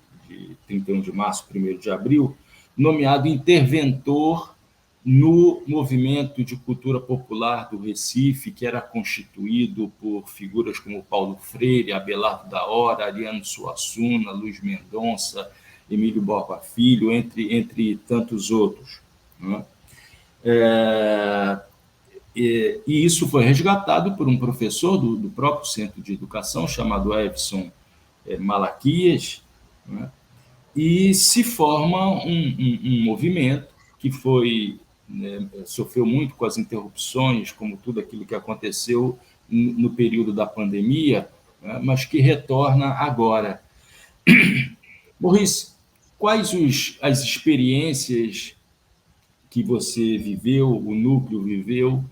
31 de março, 1º de abril, nomeado interventor no movimento de cultura popular do Recife, que era constituído por figuras como Paulo Freire, Abelardo da Hora, Ariano Suassuna, Luiz Mendonça, Emílio Borba Filho, entre tantos outros. Né? E isso foi resgatado por um professor do próprio Centro de Educação, chamado Evson Malaquias, né? E se forma um movimento que foi, né, sofreu muito com as interrupções, como tudo aquilo que aconteceu no período da pandemia, né, mas que retorna agora. Maurice, quais as experiências que você viveu, o núcleo viveu,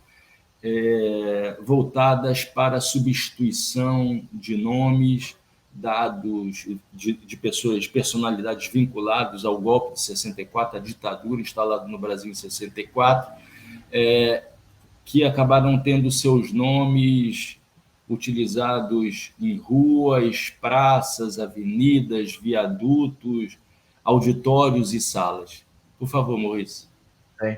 voltadas para a substituição de nomes dados de pessoas, personalidades vinculadas ao golpe de 64, à ditadura instalada no Brasil em 64, que acabaram tendo seus nomes utilizados em ruas, praças, avenidas, viadutos, auditórios e salas. Por favor, Maurício. Sim.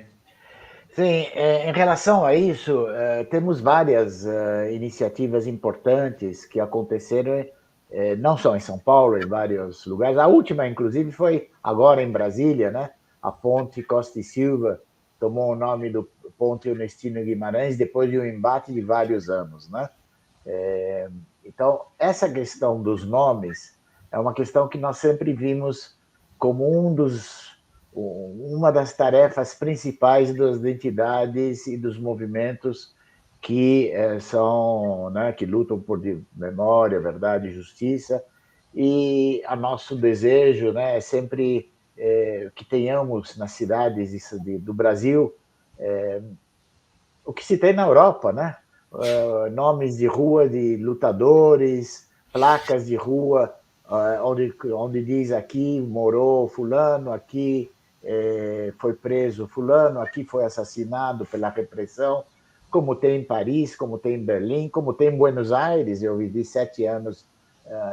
Sim, em relação a isso, temos várias iniciativas importantes que aconteceram, não só em São Paulo, em vários lugares. A última, inclusive, foi agora em Brasília, né? A Ponte Costa e Silva tomou o nome do Ponte Ernestino Guimarães depois de um embate de vários anos, né? Então, essa questão dos nomes é uma questão que nós sempre vimos como uma das tarefas principais das entidades e dos movimentos que são, né, que lutam por memória, verdade e justiça. E a nosso desejo, né, é sempre que tenhamos nas cidades do Brasil o que se tem na Europa, né? Nomes de rua de lutadores, placas de rua onde diz aqui morou fulano, aqui foi preso fulano, aqui foi assassinado pela repressão, como tem em Paris, como tem em Berlim, como tem em Buenos Aires. Eu vivi 7 anos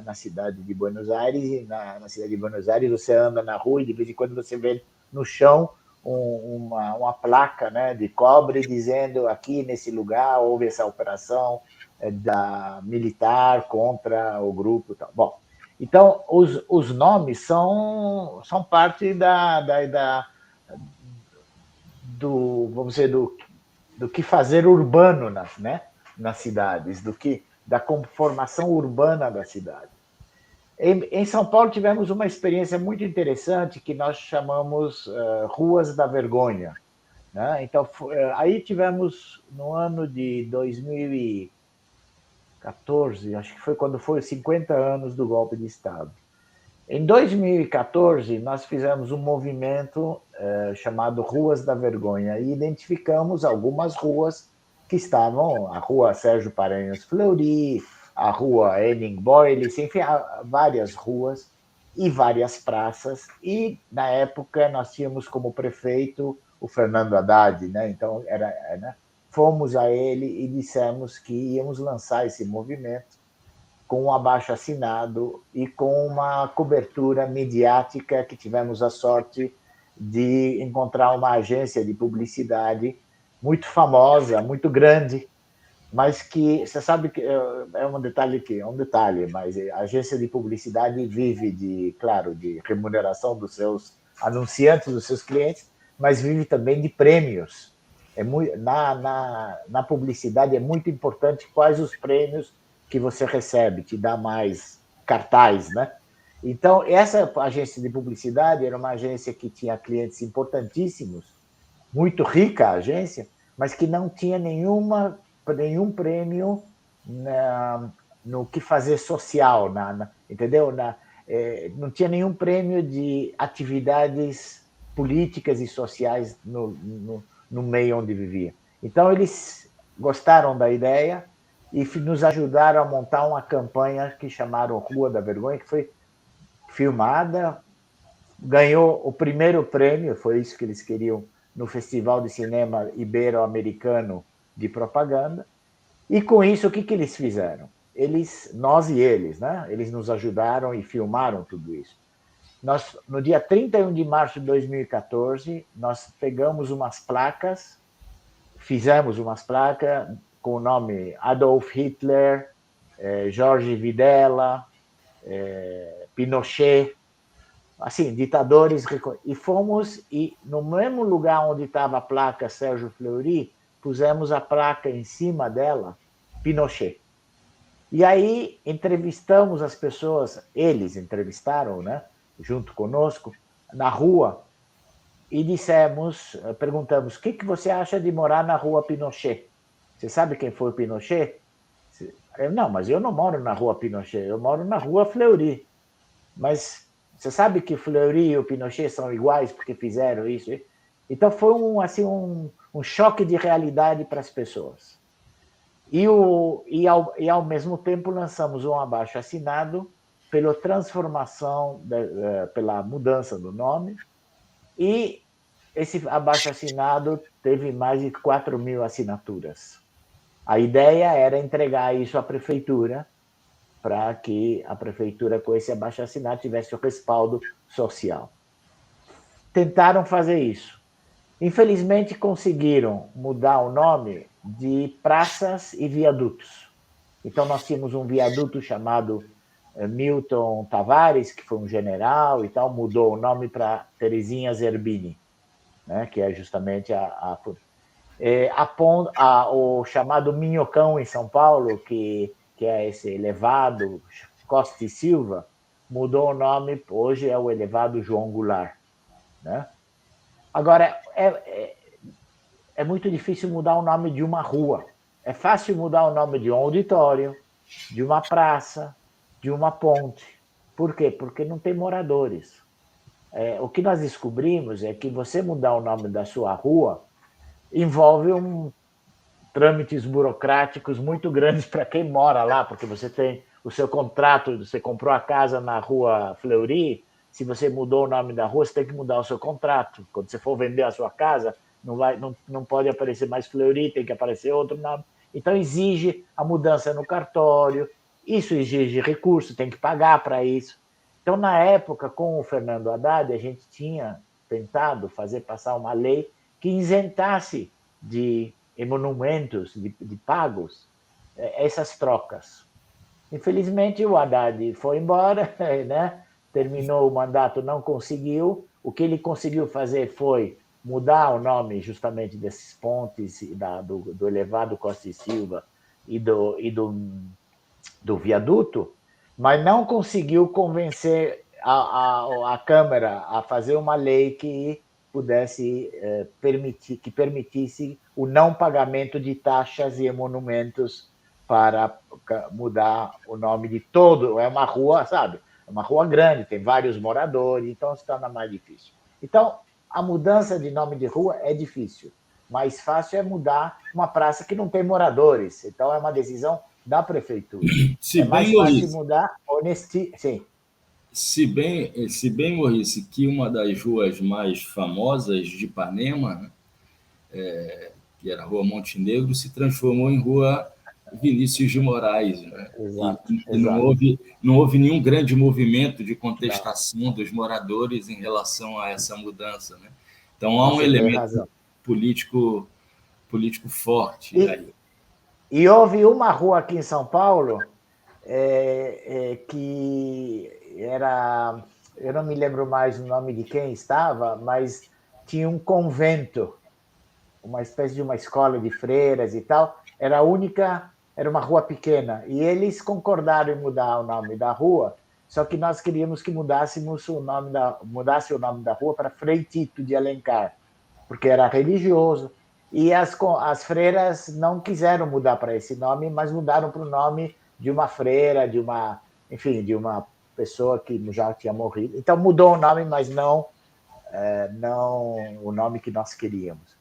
na cidade de Buenos Aires, e na cidade de Buenos Aires você anda na rua e de vez em quando você vê no chão uma placa, né, de cobre dizendo aqui nesse lugar houve essa operação da militar contra o grupo. Tal. Bom, então os nomes são parte vamos dizer, do que fazer urbano nas cidades, da conformação urbana da cidade. Em São Paulo tivemos uma experiência muito interessante que nós chamamos Ruas da Vergonha. Né? Então, aí tivemos no ano de 2014, acho que foi quando foi os 50 anos do golpe de Estado. Em 2014, nós fizemos um movimento chamado Ruas da Vergonha e identificamos algumas ruas que estavam, a Rua Sérgio Paranhos Fleury, a Rua Henning Boyle, enfim, várias ruas e várias praças. E, na época, nós tínhamos como prefeito o Fernando Haddad, né? Então, né? Fomos a ele e dissemos que íamos lançar esse movimento com um abaixo-assinado e com uma cobertura midiática que tivemos a sorte de encontrar uma agência de publicidade muito famosa, muito grande, mas que você sabe que é um detalhe, mas a agência de publicidade vive claro, de remuneração dos seus anunciantes, dos seus clientes, mas vive também de prêmios. Na publicidade é muito importante quais os prêmios que você recebe, te dá mais cartaz, né? Então, essa agência de publicidade era uma agência que tinha clientes importantíssimos, muito rica a agência, mas que não tinha nenhum prêmio no que fazer social, entendeu? Não tinha nenhum prêmio de atividades políticas e sociais no meio onde vivia. Então, eles gostaram da ideia e nos ajudaram a montar uma campanha que chamaram Rua da Vergonha, que foi filmada, ganhou o primeiro prêmio, foi isso que eles queriam, no Festival de Cinema Ibero-Americano de Propaganda. E com isso, o que eles fizeram? Nós e eles, né? Eles nos ajudaram e filmaram tudo isso. No dia 31 de março de 2014, nós pegamos umas placas, fizemos umas placas com o nome Adolf Hitler, Jorge Videla, Pinochet, assim, ditadores, e fomos, e no mesmo lugar onde estava a placa Sérgio Fleury, pusemos a placa em cima dela, Pinochet. E aí entrevistamos as pessoas, eles entrevistaram, né, junto conosco, na rua, e perguntamos, o que você acha de morar na rua Pinochet? Você sabe quem foi o Pinochet? Não, mas eu não moro na rua Pinochet, eu moro na rua Fleury. Mas você sabe que Fleury e o Pinochet são iguais porque fizeram isso? Então foi um choque de realidade para as pessoas. E ao mesmo tempo lançamos um abaixo-assinado pela transformação, pela mudança do nome, e esse abaixo-assinado teve mais de 4.000 assinaturas. A ideia era entregar isso à prefeitura, para que a prefeitura, com esse abaixo-assinado, tivesse o respaldo social. Tentaram fazer isso. Infelizmente, conseguiram mudar o nome de praças e viadutos. Então, nós tínhamos um viaduto chamado Milton Tavares, que foi um general e tal, mudou o nome para Terezinha Zerbini, né, que é justamente o chamado Minhocão em São Paulo, que é esse elevado Costa e Silva, mudou o nome, hoje é o elevado João Goulart. Né? Agora, é muito difícil mudar o nome de uma rua. É fácil mudar o nome de um auditório, de uma praça, de uma ponte. Por quê? Porque não tem moradores. O que nós descobrimos é que você mudar o nome da sua rua envolve trâmites burocráticos muito grandes para quem mora lá, porque você tem o seu contrato, você comprou a casa na rua Fleury, se você mudou o nome da rua, você tem que mudar o seu contrato. Quando você for vender a sua casa, não pode aparecer mais Fleury, tem que aparecer outro nome. Então, exige a mudança no cartório, isso exige recurso, tem que pagar para isso. Então, na época, com o Fernando Haddad, a gente tinha tentado fazer passar uma lei que isentasse de emolumentos, de pagos, essas trocas. Infelizmente, o Haddad foi embora, né? Terminou o mandato, não conseguiu. O que ele conseguiu fazer foi mudar o nome justamente desses pontes, do elevado Costa e Silva e do viaduto, mas não conseguiu convencer a Câmara a fazer uma lei que pudesse permitisse o não pagamento de taxas e emolumentos para mudar o nome de todo. É uma rua, sabe? É uma rua grande, tem vários moradores, então se torna mais difícil. Então, a mudança de nome de rua é difícil. Mais fácil é mudar uma praça que não tem moradores. Então, é uma decisão da prefeitura. Se bem, mais fácil Maurice, mudar sim. se bem, Maurice, que uma das ruas mais famosas de Ipanema, né, que era a Rua Montenegro, se transformou em Rua Vinícius de Moraes, né? Exato, E não houve nenhum grande movimento de Não, contestação dos moradores em relação a essa mudança, né? Então há um você tem elemento razão. político, político forte E, aí. e houve uma rua aqui em São Paulo que era, eu não me lembro mais o nome de quem estava, mas tinha um convento uma espécie de uma escola de freiras e tal, era a única, era uma rua pequena, e eles concordaram em mudar o nome da rua, só que nós queríamos que mudasse o nome da rua para Frei Tito de Alencar, porque era religioso, e as freiras não quiseram mudar para esse nome, mas mudaram para o nome de uma freira, enfim, de uma pessoa que já tinha morrido. Então mudou o nome, mas não o nome que nós queríamos.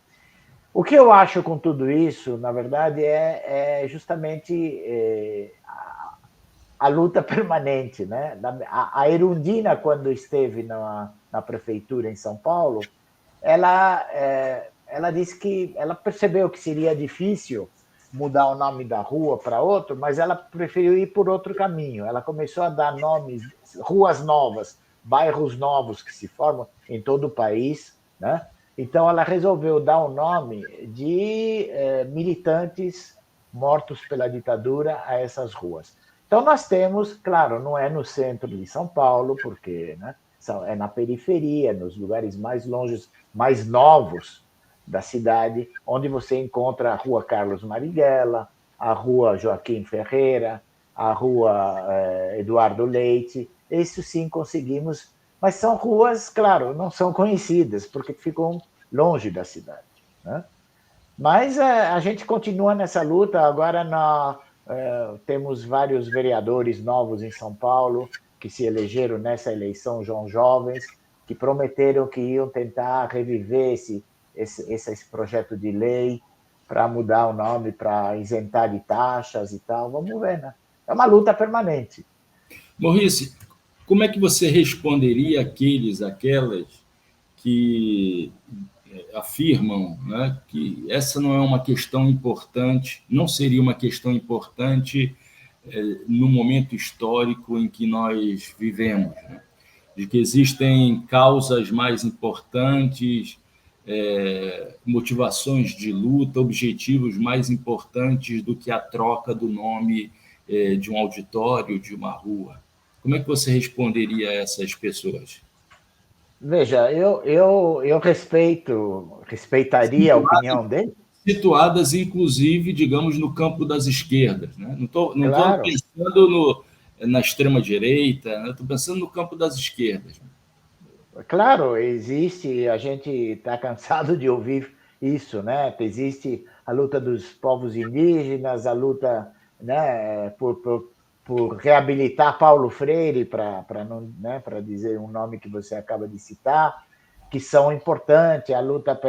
O que eu acho com tudo isso, na verdade, é justamente a luta permanente, né? A Erundina, quando esteve na prefeitura em São Paulo, ela disse que ela percebeu que seria difícil mudar o nome da rua para outro, mas ela preferiu ir por outro caminho. Ela começou a dar nomes, ruas novas, bairros novos que se formam em todo o país, né? Então ela resolveu dar o nome de militantes mortos pela ditadura a essas ruas. Então nós temos, claro, não é no centro de São Paulo, porque, né, é na periferia, nos lugares mais longes, mais novos da cidade, onde você encontra a Rua Carlos Marighella, a Rua Joaquim Ferreira, a Rua Eduardo Leite. Isso sim conseguimos, mas são ruas, claro, não são conhecidas, porque ficam longe da cidade, né? Mas a gente continua nessa luta. Agora temos vários vereadores novos em São Paulo que se elegeram nessa eleição, jovens, que prometeram que iam tentar reviver esse projeto de lei para mudar o nome, para isentar de taxas e tal. Vamos ver, né? É uma luta permanente. Maurice, como é que você responderia aquelas que afirmam, né, que essa não é uma questão importante, não seria uma questão importante no momento histórico em que nós vivemos, né? De que existem causas mais importantes, motivações de luta, objetivos mais importantes do que a troca do nome de um auditório, de uma rua. Como é que você responderia a essas pessoas? Veja, eu respeitaria a opinião dele. Situadas, inclusive, digamos, no campo das esquerdas, né? Não tô Claro, pensando na extrema-direita, né? Estou pensando no campo das esquerdas. claro, existe, a gente está cansado de ouvir isso, né? Existe a luta dos povos indígenas, a luta, né, por reabilitar Paulo Freire, para não, né, para dizer um nome que você acaba de citar, que são importantes, a luta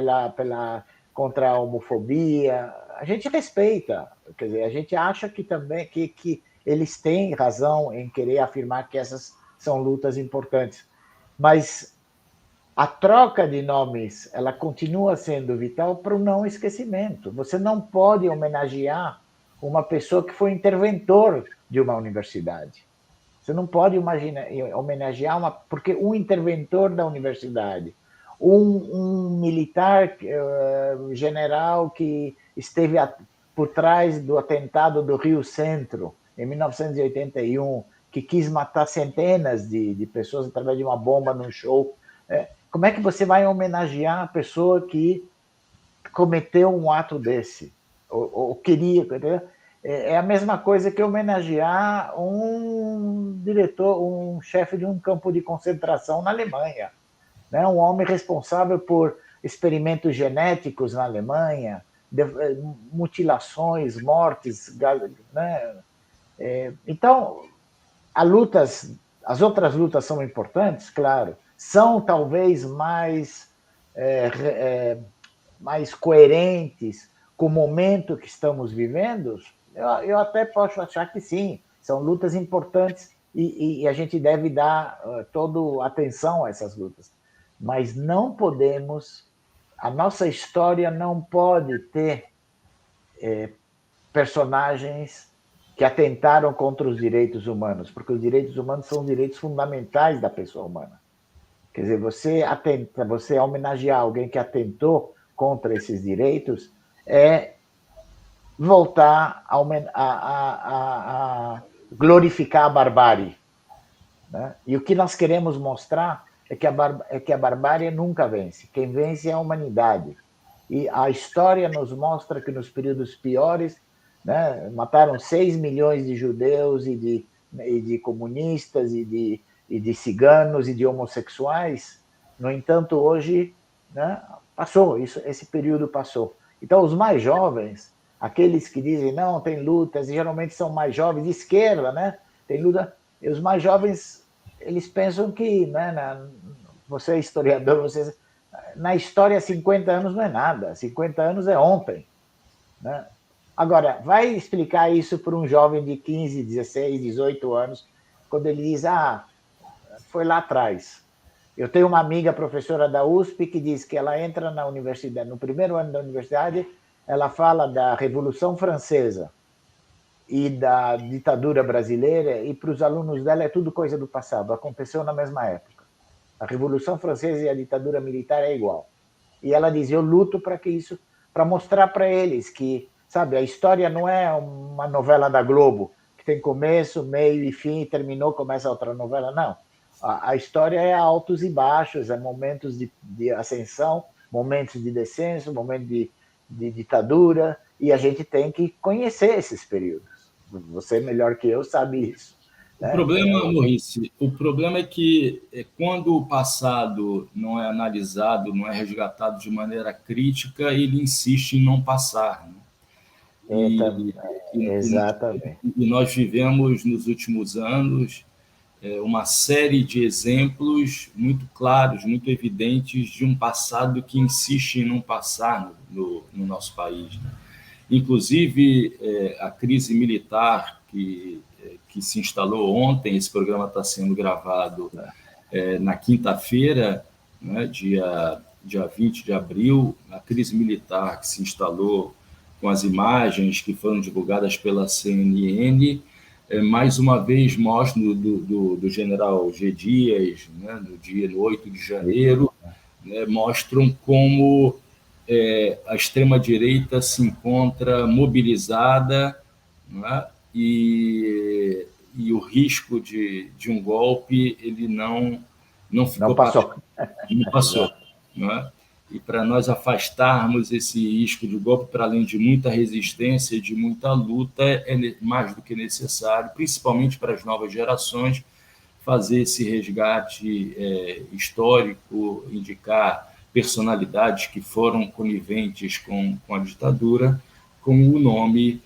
contra a homofobia. A gente respeita, quer dizer, a gente acha que também que eles têm razão em querer afirmar que essas são lutas importantes, mas a troca de nomes ela continua sendo vital para o não esquecimento. Você não pode homenagear uma pessoa que foi interventor de uma universidade. Você não pode homenagear porque um interventor da universidade, um militar general que esteve por trás do atentado do Rio Centro em 1981, que quis matar centenas de pessoas através de uma bomba num show. Como é que você vai homenagear a pessoa que cometeu um ato desse? Ou queria. É a mesma coisa que homenagear um diretor, um chefe de um campo de concentração na Alemanha, né? Um homem responsável por experimentos genéticos na Alemanha, mutilações, mortes, né? Então, as outras lutas são importantes, claro, são talvez mais coerentes com o momento que estamos vivendo. Eu até posso achar que sim, são lutas importantes e a gente deve dar toda atenção a essas lutas. Mas não podemos, a nossa história não pode ter personagens que atentaram contra os direitos humanos, porque os direitos humanos são direitos fundamentais da pessoa humana. Quer dizer, você homenagear alguém que atentou contra esses direitos é voltar a glorificar a barbárie, né? E o que nós queremos mostrar é que a barbárie nunca vence. Quem vence é a humanidade. E a história nos mostra que nos períodos piores, né, mataram 6 milhões de judeus e de comunistas e de ciganos e de homossexuais. No entanto, hoje, né, passou, esse período passou. Então, os mais jovens, aqueles que dizem, não, tem lutas, e geralmente são mais jovens, de esquerda, né? Tem luta. E os mais jovens, eles pensam que, né, você é historiador, você, na história, 50 anos não é nada, 50 anos é ontem. Né? Agora, vai explicar isso para um jovem de 15, 16, 18 anos, quando ele diz, foi lá atrás. Eu tenho uma amiga professora da USP que diz que ela entra na universidade, no primeiro ano da universidade, ela fala da Revolução Francesa e da ditadura brasileira, e para os alunos dela é tudo coisa do passado, aconteceu na mesma época. A Revolução Francesa e a ditadura militar é igual. E ela diz, eu luto para que isso, para mostrar para eles que, sabe, a história não é uma novela da Globo, que tem começo, meio e fim, e terminou, começa outra novela, não. A história é altos e baixos, é momentos de ascensão, momentos de descenso, momentos de ditadura, e a gente tem que conhecer esses períodos. Você, melhor que eu, sabe isso. O Né? problema, Maurice, o problema é que quando o passado não é analisado, não é resgatado de maneira crítica, ele insiste em não passar. Né? E, Exatamente. e nós vivemos nos últimos anos uma série de exemplos muito claros, muito evidentes de um passado que insiste em não passar no nosso país. Né? Inclusive, a crise militar que se instalou ontem, esse programa está sendo gravado na quinta-feira, né, dia 20 de abril, a crise militar que se instalou com as imagens que foram divulgadas pela CNN, mais uma vez mostra do general G. Dias, né, no 8 de janeiro, né, mostram como a extrema-direita se encontra mobilizada, né, e o risco de um golpe ele não ficou passou. Não passou. Né? E para nós afastarmos esse risco de golpe, para além de muita resistência e de muita luta, é mais do que necessário, principalmente para as novas gerações, fazer esse resgate histórico, indicar personalidades que foram coniventes com a ditadura, com o nome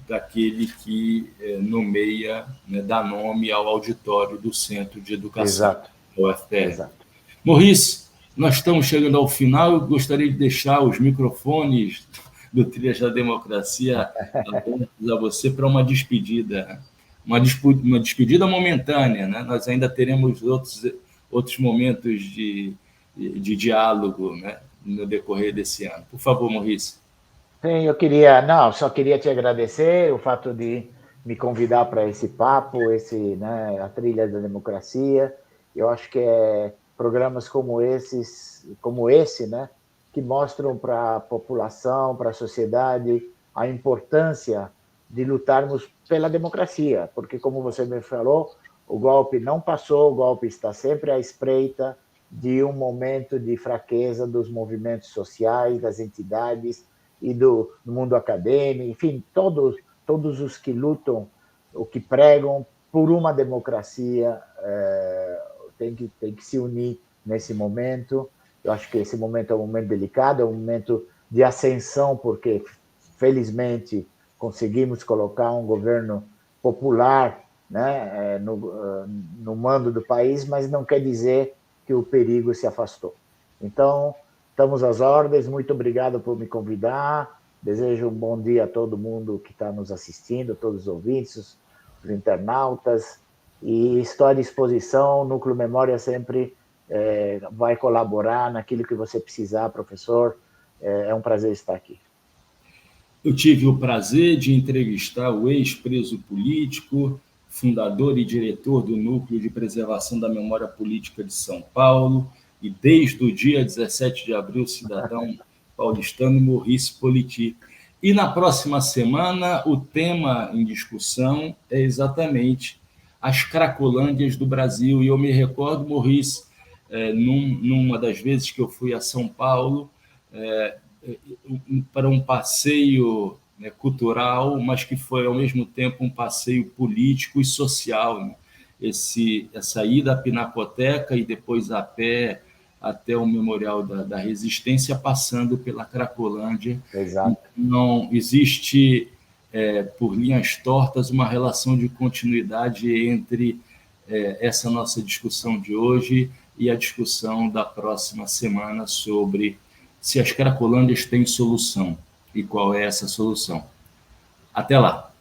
daquele que nomeia, né, dá nome ao auditório do Centro de Educação, Exato. o UFPR. Exato. Maurice, nós estamos chegando ao final. Eu gostaria de deixar os microfones do Trilhas da Democracia abertos a você para uma despedida. Uma despedida momentânea, né? Nós ainda teremos outros momentos de diálogo, né, no decorrer desse ano. Por favor, Maurice. Sim, só queria te agradecer o fato de me convidar para esse papo, né, a Trilha da Democracia. Eu acho que programas como esse, né, que mostram para a população, para a sociedade, a importância de lutarmos pela democracia, porque, como você me falou, o golpe não passou, o golpe está sempre à espreita de um momento de fraqueza dos movimentos sociais, das entidades e do mundo acadêmico, enfim, todos os que lutam, o que pregam por uma democracia, tem que se unir nesse momento. Eu acho que esse momento é um momento delicado, é um momento de ascensão, porque, felizmente, conseguimos colocar um governo popular, né, no mando do país, mas não quer dizer que o perigo se afastou. Então, estamos às ordens. Muito obrigado por me convidar. Desejo um bom dia a todo mundo que está nos assistindo, todos os ouvintes, os internautas. E estou à disposição. O Núcleo Memória sempre vai colaborar naquilo que você precisar, professor. É um prazer estar aqui. Eu tive o prazer de entrevistar o ex-preso político, fundador e diretor do Núcleo de Preservação da Memória Política de São Paulo, e desde o dia 17 de abril, cidadão paulistano, Maurice Politi. E na próxima semana, o tema em discussão é exatamente as Cracolândias do Brasil. E eu me recordo, Maurice, numa das vezes que eu fui a São Paulo, para um passeio, né, cultural, mas que foi, ao mesmo tempo, um passeio político e social, né? Essa ida à Pinacoteca e depois a pé até o Memorial da Resistência, passando pela Cracolândia. Exato. Não existe, por linhas tortas, uma relação de continuidade entre essa nossa discussão de hoje e a discussão da próxima semana sobre se as Cracolândias têm solução e qual é essa solução. Até lá!